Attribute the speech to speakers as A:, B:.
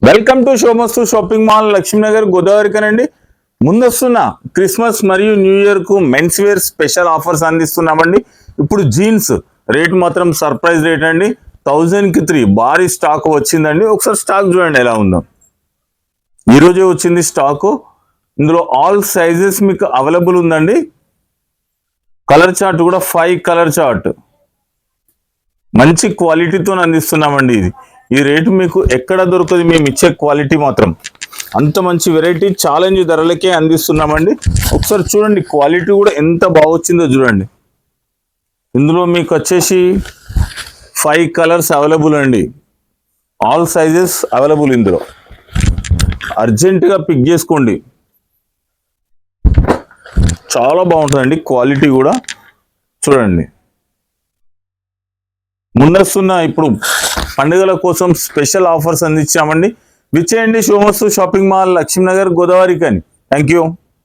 A: Welcome to Shomasthu shopping mall Lakshminagar Godavari కనండి. ముందొస్తున్న Christmas మరియు న్యూ ఇయర్ కు మెన్స్ వేర్ స్పెషల్ ఆఫర్స్ అందిస్తున్నామండి. ఇప్పుడు జీన్స్ రేట్ మాత్రం సర్ప్రైజ్ రేట్ అండి. 1000కి 3 భారీ స్టాక్ వచ్చిందండి. ఒకసారి స్టాక్ చూడండి ఎలా ఉందో. ఈరోజే వచ్చింది స్టాకు. ఇందులో ఆల్ సైజెస్ మీకు అవైలబుల్ ఉందండి. కలర్ చార్ట్ కూడా 5 కలర్ చార్ట్ మంచి క్వాలిటీతో అందిస్తున్నామండి. ఈ రేటు మీకు ఎక్కడ దొరకదు. మేము ఇచ్చే క్వాలిటీ మాత్రం అంత మంచి వెరైటీ ఛాలెంజ్ ధరలకే అందిస్తున్నామండి. ఒకసారి చూడండి క్వాలిటీ కూడా ఎంత బాగా వచ్చిందో చూడండి. ఇందులో మీకు వచ్చేసి 5 కలర్స్ అవైలబుల్ అండి. All sizes available. ఇందులో అర్జెంటుగా పిక్ చేసుకోండి. చాలా బాగుంటుందండి క్వాలిటీ కూడా చూడండి. ముందస్తున్న ఇప్పుడు పండుగల కోసం స్పెషల్ ఆఫర్స్ అందించామండి. విచ్చేయండి షోమస్తు షాపింగ్ మాల్ లక్ష్మీనగర్ గోదావరి కని. Thank you.